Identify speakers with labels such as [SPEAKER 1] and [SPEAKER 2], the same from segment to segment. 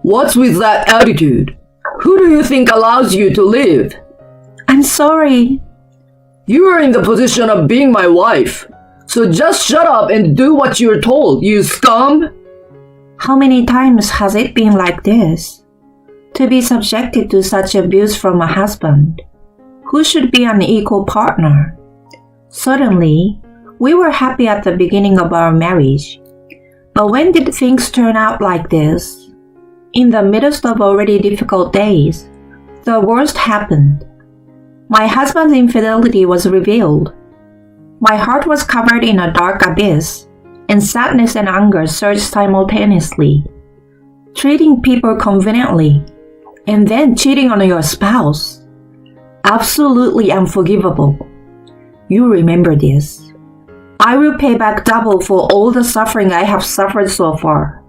[SPEAKER 1] What's with that attitude? Who do you think allows you to live?
[SPEAKER 2] I'm sorry.
[SPEAKER 1] You are in the position of being my wife. So just shut up and do what you're told, you scum!
[SPEAKER 2] How many times has it been like this? To be subjected to such abuse from a husband, who should be an equal partner. Certainly, we were happy at the beginning of our marriage. But when did things turn out like this? In the midst of already difficult days, the worst happened. My husband's infidelity was revealed. My heart was covered in a dark abyss, and sadness and anger surged simultaneously. Treating people conveniently, and then cheating on your spouse. Absolutely unforgivable. You remember this. I will pay back double for all the suffering I have suffered so far.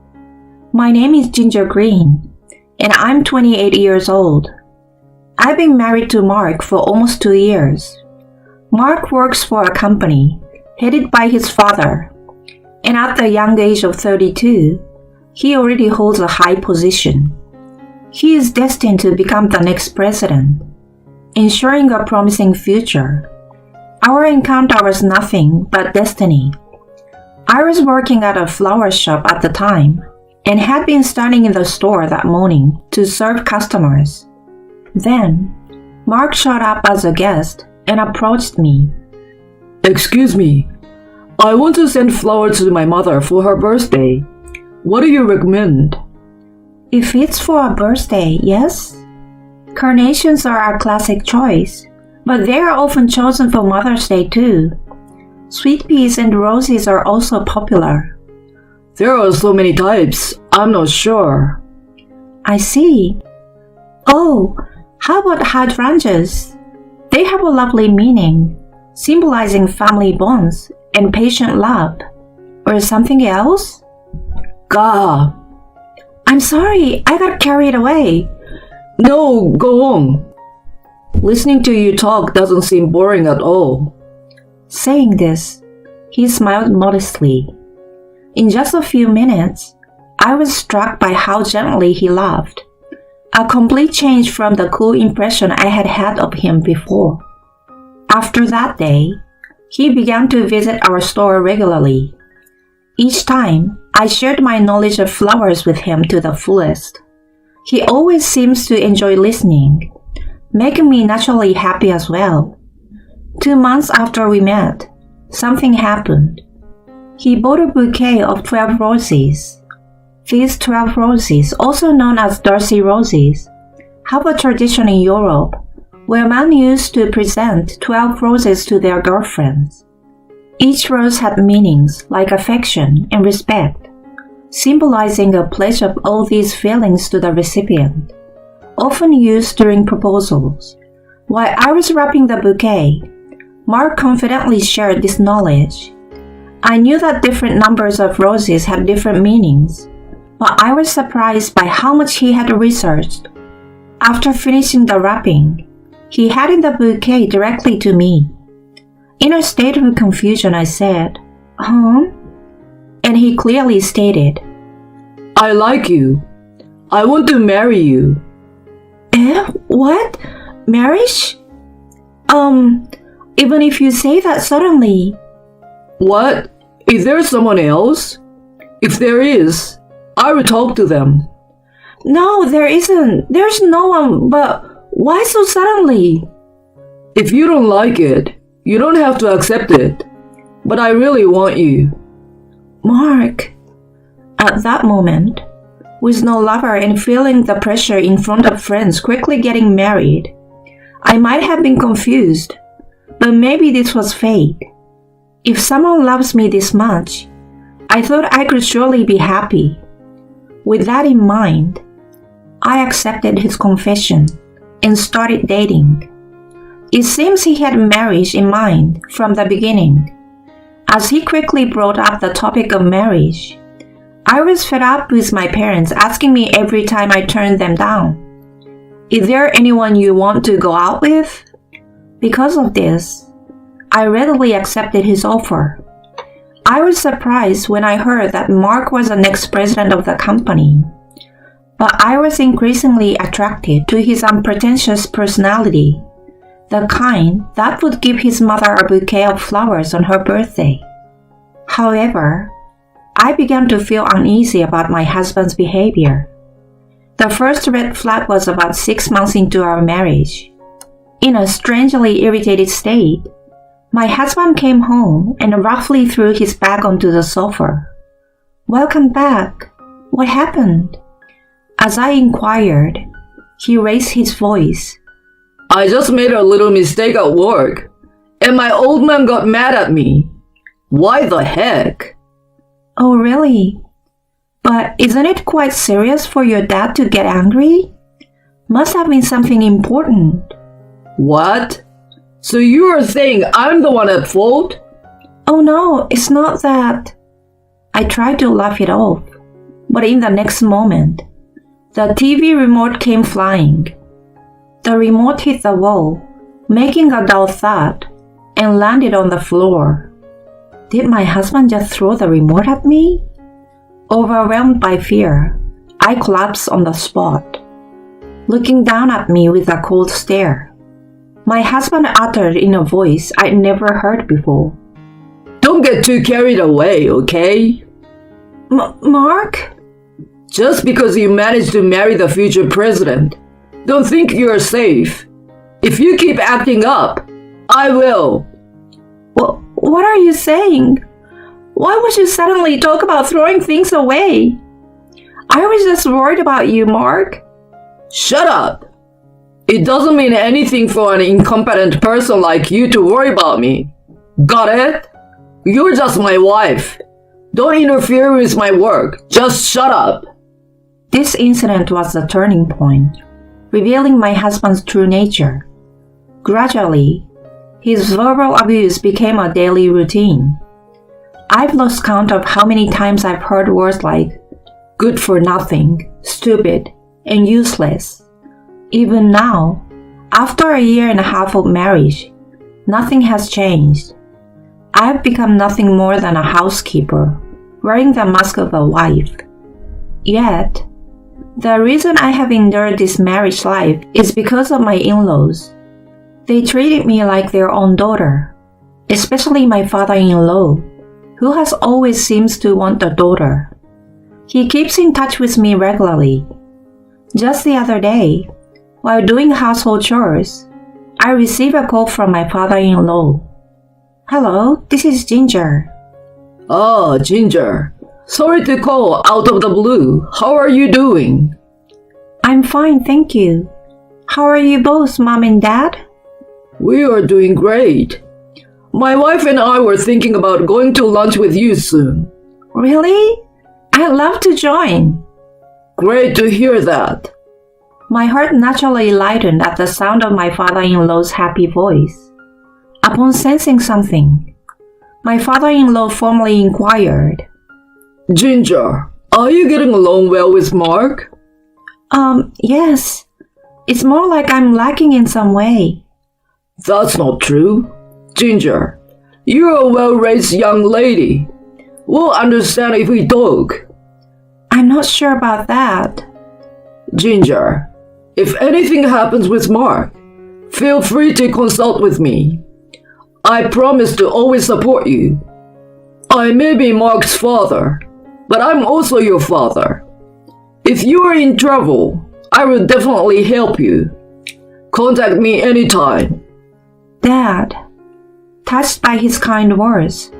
[SPEAKER 2] My name is Ginger Green, and I'm 28 years old. I've been married to Mark for almost 2 years. Mark works for a company headed by his father, and at the young age of 32, he already holds a high position. He is destined to become the next president, ensuring a promising future. Our encounter was nothing but destiny. I was working at a flower shop at the time and had been standing in the store that morning to serve customers. Then, Mark showed up as a guest and approached me.
[SPEAKER 1] Excuse me, I want to send flowers to my mother for her birthday. What do you recommend?
[SPEAKER 2] If it's for a birthday, yes. Carnations are a classic choice, but they are often chosen for Mother's Day too. Sweet peas and roses are also popular.
[SPEAKER 1] There are so many types, I'm not sure.
[SPEAKER 2] I see. Oh, how about hydrangeas? They have a lovely meaning, symbolizing family bonds and patient love. Or something else?
[SPEAKER 1] Gah!
[SPEAKER 2] I'm sorry, I got carried away.
[SPEAKER 1] No, go on. Listening to you talk doesn't seem boring at all.
[SPEAKER 2] Saying this, he smiled modestly. In just a few minutes, I was struck by how gently he laughed. A complete change from the cool impression I had had of him before. After that day, he began to visit our store regularly. Each time, I shared my knowledge of flowers with him to the fullest. He always seems to enjoy listening, making me naturally happy as well. 2 months after we met, something happened. He bought a bouquet of 12 roses. These 12 roses, also known as Darcy roses, have a tradition in Europe where men used to present 12 roses to their girlfriends. Each rose had meanings like affection and respect, symbolizing a pledge of all these feelings to the recipient, often used during proposals. While I was wrapping the bouquet, Mark confidently shared this knowledge. I knew that different numbers of roses had different meanings, but I was surprised by how much he had researched. After finishing the wrapping, he handed the bouquet directly to me. In a state of confusion, I said, "Huh?" And he clearly stated,
[SPEAKER 1] I like you. I want to marry you.
[SPEAKER 2] What? Marriage? Even if you say that suddenly.
[SPEAKER 1] What? Is there someone else? If there is, I will talk to them.
[SPEAKER 2] No, there isn't. There's no one, but why so suddenly?
[SPEAKER 1] If you don't like it, you don't have to accept it. But I really want you.
[SPEAKER 2] Mark. At that moment, with no lover and feeling the pressure in front of friends quickly getting married, I might have been confused, but maybe this was fate. If someone loves me this much, I thought I could surely be happy. With that in mind, I accepted his confession and started dating. It seems he had marriage in mind from the beginning. As he quickly brought up the topic of marriage, I was fed up with my parents asking me every time I turned them down, "Is there anyone you want to go out with?" Because of this, I readily accepted his offer. I was surprised when I heard that Mark was the next president of the company. but I was increasingly attracted to his unpretentious personality, the kind that would give his mother a bouquet of flowers on her birthday. However, I began to feel uneasy about my husband's behavior. The first red flag was about 6 months into our marriage. In a strangely irritated state, my husband came home and roughly threw his bag onto the sofa. "Welcome back. What happened?" As I inquired, he raised his voice.
[SPEAKER 1] I just made a little mistake at work, and my old man got mad at me. Why the heck?
[SPEAKER 2] "Oh, really? But isn't it quite serious for your dad to get angry? Must have been something important."
[SPEAKER 1] What? So you are saying I'm the one at fault?
[SPEAKER 2] "Oh no, it's not that." I tried to laugh it off, but in the next moment, the TV remote came flying. The remote hit the wall, making a dull thud, and landed on the floor. Did my husband just throw the remote at me? Overwhelmed by fear, I collapsed on the spot, looking down at me with a cold stare. My husband uttered in a voice I'd never heard before,
[SPEAKER 1] Don't get too carried away, okay?
[SPEAKER 2] Mark?
[SPEAKER 1] Just because you managed to marry the future president, don't think you're safe. If you keep acting up, I will.
[SPEAKER 2] What are you saying? Why would you suddenly talk about throwing things away? I was just worried about you, Mark.
[SPEAKER 1] Shut up. It doesn't mean anything for an incompetent person like you to worry about me. Got it? You're just my wife. Don't interfere with my work. Just shut up.
[SPEAKER 2] This incident was the turning point, revealing my husband's true nature. Gradually, his verbal abuse became a daily routine. I've lost count of how many times I've heard words like good for nothing, stupid, and useless. Even now, after a year and a half of marriage, nothing has changed. I've become nothing more than a housekeeper, wearing the mask of a wife. Yet, the reason I have endured this marriage life is because of my in-laws. They treated me like their own daughter, especially my father-in-law, who has always seems to want a daughter. He keeps in touch with me regularly. Just the other day, while doing household chores, I received a call from my father-in-law. "Hello, this is Ginger."
[SPEAKER 1] Oh, Ginger. Sorry to call out of the blue. How are you doing?
[SPEAKER 2] "I'm fine, thank you. How are you both, Mom and Dad?"
[SPEAKER 1] We are doing great. My wife and I were thinking about going to lunch with you soon.
[SPEAKER 2] "Really? I'd love to join."
[SPEAKER 1] Great to hear that.
[SPEAKER 2] My heart naturally lightened at the sound of my father-in-law's happy voice. Upon sensing something, my father-in-law formally inquired,
[SPEAKER 1] Ginger, are you getting along well with Mark?
[SPEAKER 2] Yes. It's more like I'm lacking in some way."
[SPEAKER 1] That's not true. Ginger, you're a well-raised young lady. We'll understand if we talk.
[SPEAKER 2] "I'm not sure about that."
[SPEAKER 1] Ginger, if anything happens with Mark, feel free to consult with me. I promise to always support you. I may be Mark's father, but I'm also your father. If you are in trouble, I will definitely help you. Contact me anytime.
[SPEAKER 2] "Dad." Touched by his kind words,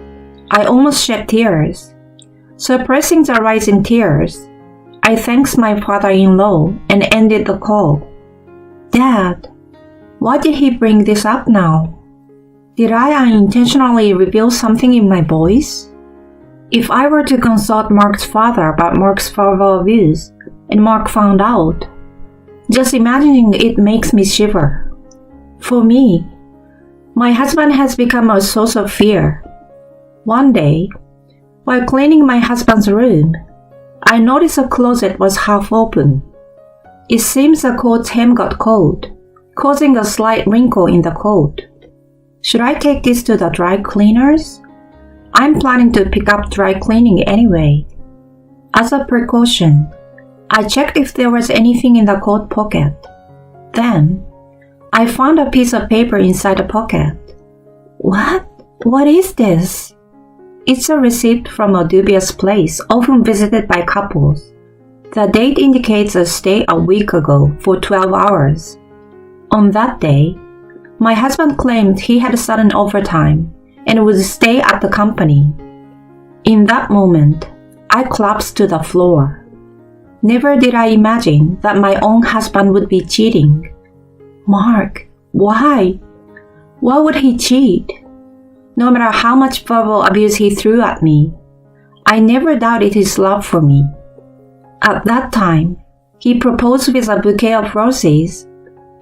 [SPEAKER 2] I almost shed tears. Suppressing the rising tears, I thanked my father-in-law and ended the call. "Dad, why did he bring this up now? Did I unintentionally reveal something in my voice? If I were to consult Mark's father about Mark's verbal abuse, and Mark found out, just imagining it makes me shiver. For me, my husband has become a source of fear. One day, while cleaning my husband's room, I noticed a closet was half open. It seems the coat's hem got caught, causing a slight wrinkle in the coat. Should I take this to the dry cleaners? I'm planning to pick up dry cleaning anyway. As a precaution, I checked if there was anything in the coat pocket. Then, I found a piece of paper inside the pocket. What? What is this? It's a receipt from a dubious place often visited by couples. The date indicates a stay a week ago for 12 hours. On that day, my husband claimed he had sudden overtime and would stay at the company. In that moment, I collapsed to the floor. Never did I imagine that my own husband would be cheating. Mark, why? Why would he cheat? No matter how much verbal abuse he threw at me, I never doubted his love for me. At that time, he proposed with a bouquet of roses,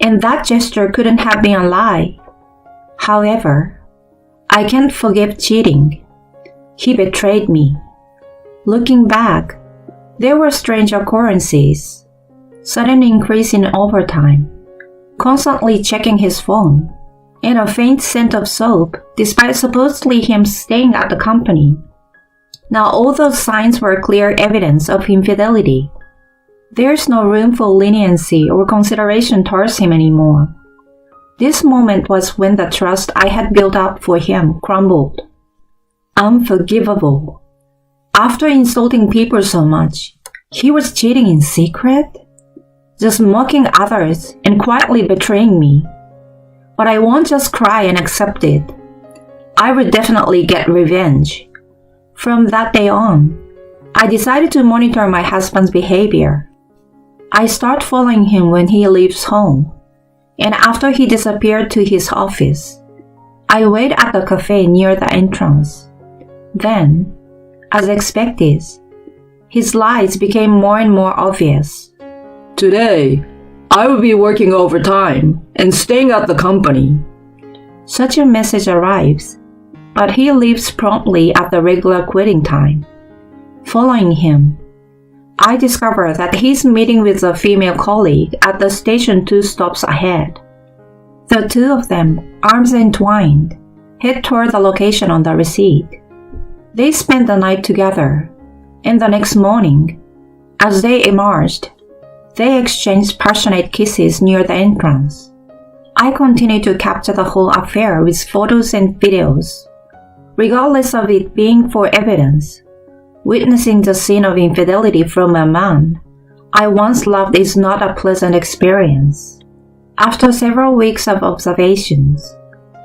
[SPEAKER 2] and that gesture couldn't have been a lie. However, I can't forgive cheating. He betrayed me. Looking back, there were strange occurrences. Sudden increase in overtime, constantly checking his phone, and a faint scent of soap despite supposedly him staying at the company. Now all those signs were clear evidence of infidelity. There's no room for leniency or consideration towards him anymore. This moment was when the trust I had built up for him crumbled. Unforgivable. After insulting people so much, he was cheating in secret? Just mocking others and quietly betraying me. But I won't just cry and accept it. I would definitely get revenge. From that day on, I decided to monitor my husband's behavior. I start following him when he leaves home, and after he disappeared to his office, I wait at the cafe near the entrance. Then, as expected, his lies became more and more obvious.
[SPEAKER 1] Today, I will be working overtime and staying at the company.
[SPEAKER 2] Such a message arrives, but he leaves promptly at the regular quitting time. Following him, I discover that he's meeting with a female colleague at the station 2 stops ahead. The two of them, arms entwined, head toward the location on the receipt. They spent the night together, and the next morning, as they emerged, they exchanged passionate kisses near the entrance. I continue to capture the whole affair with photos and videos. Regardless of it being for evidence, witnessing the scene of infidelity from a man I once loved is not a pleasant experience. After several weeks of observations,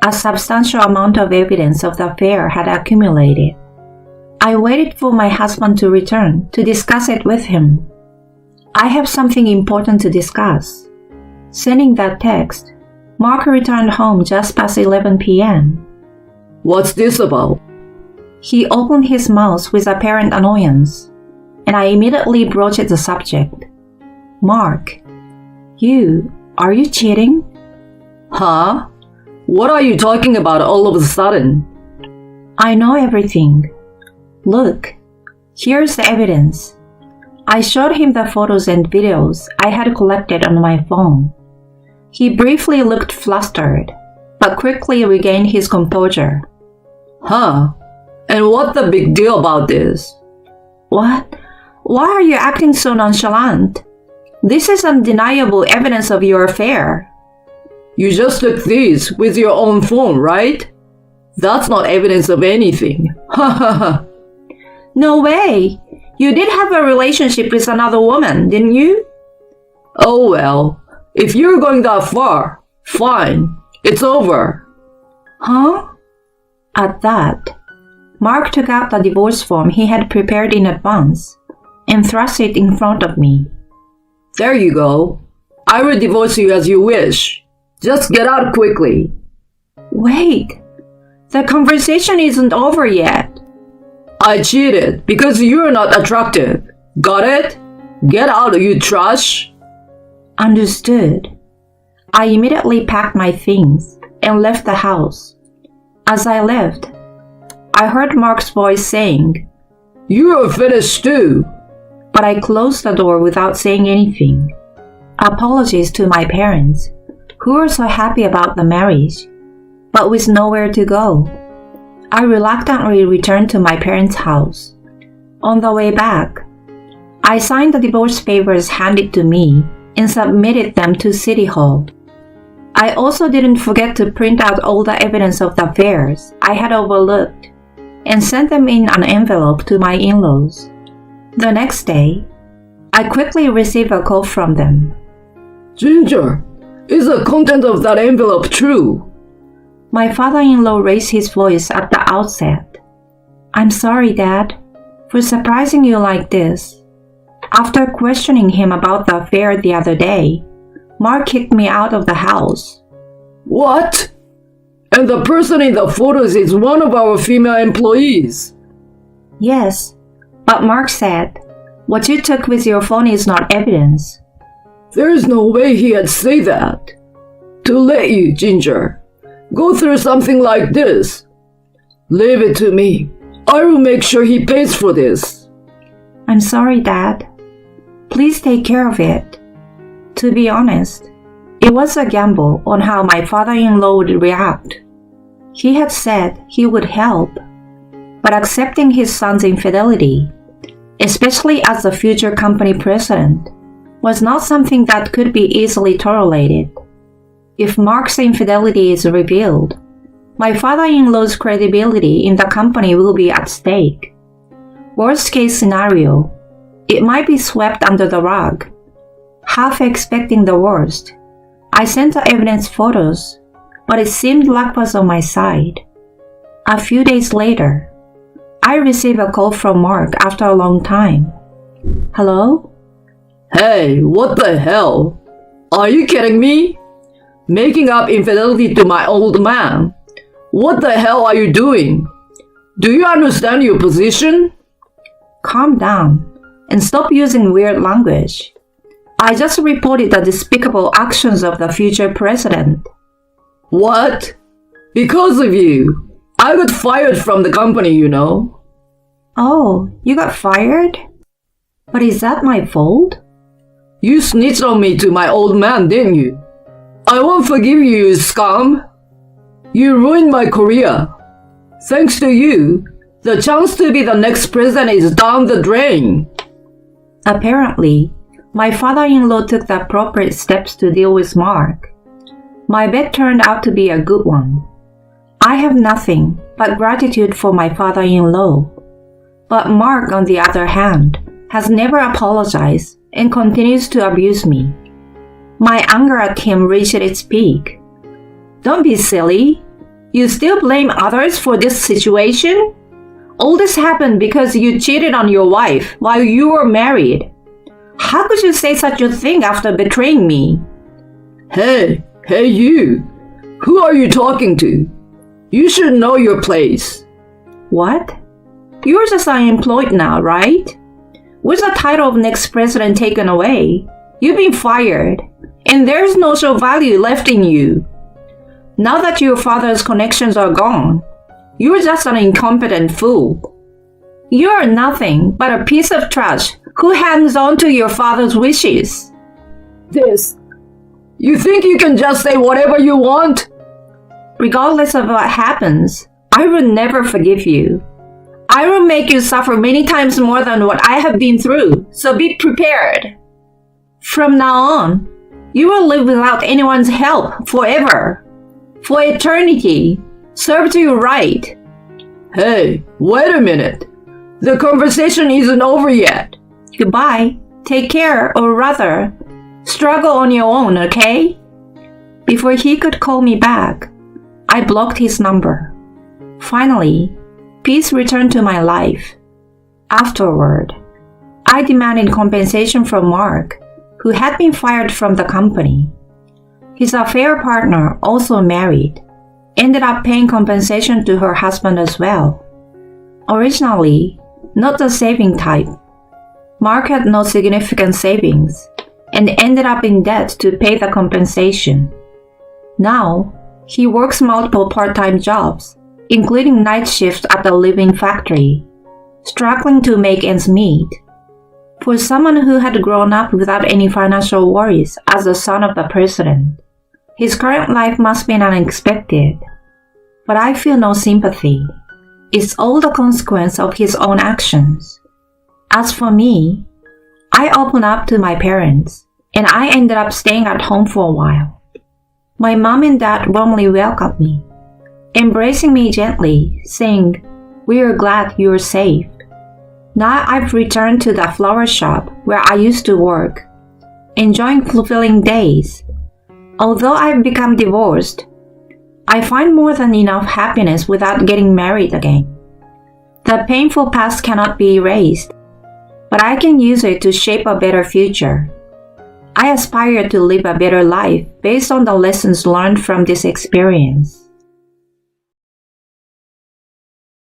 [SPEAKER 2] a substantial amount of evidence of the affair had accumulated. I waited for my husband to return to discuss it with him. I have something important to discuss. Sending that text, Mark returned home just past 11 p.m.
[SPEAKER 1] What's this about?
[SPEAKER 2] He opened his mouth with apparent annoyance, and I immediately broached the subject. Mark, are you cheating?
[SPEAKER 1] Huh? What are you talking about all of a sudden?
[SPEAKER 2] I know everything. Look, here's the evidence. I showed him the photos and videos I had collected on my phone. He briefly looked flustered, but quickly regained his composure.
[SPEAKER 1] Huh? And what the big deal about this?
[SPEAKER 2] What? Why are you acting so nonchalant? This is undeniable evidence of your affair.
[SPEAKER 1] You just took these with your own phone, right? That's not evidence of anything. Ha ha ha.
[SPEAKER 2] No way! You did have a relationship with another woman, didn't you?
[SPEAKER 1] Oh well, if you're going that far, fine, it's over.
[SPEAKER 2] Huh? At that, Mark took out the divorce form he had prepared in advance and thrust it in front of me.
[SPEAKER 1] There you go. I will divorce you as you wish. Just get out quickly.
[SPEAKER 2] Wait, the conversation isn't over yet.
[SPEAKER 1] I cheated because you're not attractive. Got it? Get out, you trash.
[SPEAKER 2] Understood. I immediately packed my things and left the house. As I left, I heard Mark's voice saying,
[SPEAKER 1] You're finished too.
[SPEAKER 2] But I closed the door without saying anything. Apologies to my parents, who were so happy about the marriage, but with nowhere to go. I reluctantly returned to my parents' house. On the way back, I signed the divorce papers handed to me and submitted them to City Hall. I also didn't forget to print out all the evidence of the affairs I had overlooked and sent them in an envelope to my in-laws. The next day, I quickly received a call from them.
[SPEAKER 1] Ginger, is the content of that envelope true?
[SPEAKER 2] My father-in-law raised his voice at the outset. I'm sorry, Dad, for surprising you like this. After questioning him about the affair the other day, Mark kicked me out of the house.
[SPEAKER 1] What? And the person in the photos is one of our female employees.
[SPEAKER 2] Yes, but Mark said, what you took with your phone is not evidence.
[SPEAKER 1] There's no way he'd say that. To let you, Ginger, go through something like this. Leave it to me. I will make sure he pays for this.
[SPEAKER 2] I'm sorry, Dad. Please take care of it. To be honest, it was a gamble on how my father-in-law would react. He had said he would help, but accepting his son's infidelity, especially as the future company president, was not something that could be easily tolerated. If Mark's infidelity is revealed, my father-in-law's credibility in the company will be at stake. Worst case scenario, it might be swept under the rug. Half expecting the worst, I sent the evidence photos, but it seemed luck was on my side. A few days later, I received a call from Mark after a long time. Hello?
[SPEAKER 1] Hey, what the hell? Are you kidding me? Making up infidelity to my old man? What the hell are you doing? Do you understand your position?
[SPEAKER 2] Calm down and stop using weird language. I just reported the despicable actions of the future president.
[SPEAKER 1] What? Because of you, I got fired from the company, you know.
[SPEAKER 2] Oh, you got fired? But is that my fault?
[SPEAKER 1] You snitched on me to my old man, didn't you? I won't forgive you, you scum. You ruined my career. Thanks to you, the chance to be the next president is down the drain.
[SPEAKER 2] Apparently, my father-in-law took the appropriate steps to deal with Mark. My bet turned out to be a good one. I have nothing but gratitude for my father-in-law. But Mark, on the other hand, has never apologized and continues to abuse me. My anger at him reached its peak. Don't be silly. You still blame others for this situation? All this happened because you cheated on your wife while you were married. How could you say such a thing after betraying me?
[SPEAKER 1] Hey you! Who are you talking to? You should know your place.
[SPEAKER 2] What? You're just unemployed now, right? With the title of next president taken away, you've been fired, and there's no social value left in you. Now that your father's connections are gone, you're just an incompetent fool. You're nothing but a piece of trash who hangs on to your father's wishes.
[SPEAKER 1] You think you can just say whatever you want?
[SPEAKER 2] Regardless of what happens, I will never forgive you. I will make you suffer many times more than what I have been through, so be prepared. From now on, you will live without anyone's help forever. For eternity. Serves you right.
[SPEAKER 1] Hey, wait a minute. The conversation isn't over yet.
[SPEAKER 2] Goodbye. Take care, or rather, struggle on your own, okay? Before he could call me back, I blocked his number. Finally, peace returned to my life. Afterward, I demanded compensation from Mark, who had been fired from the company. His affair partner, also married, ended up paying compensation to her husband as well. Originally, not the saving type, Mark had no significant savings and ended up in debt to pay the compensation. Now, he works multiple part-time jobs, including night shifts at the living factory, struggling to make ends meet. For someone who had grown up without any financial worries as the son of the president, his current life must be unexpected. But I feel no sympathy. It's all the consequence of his own actions. As for me, I opened up to my parents, and I ended up staying at home for a while. My mom and dad warmly welcomed me, embracing me gently, saying, "We are glad you're safe." Now I've returned to the flower shop where I used to work, enjoying fulfilling days. Although I've become divorced, I find more than enough happiness without getting married again. The painful past cannot be erased, but I can use it to shape a better future. I aspire to live a better life based on the lessons learned from this experience.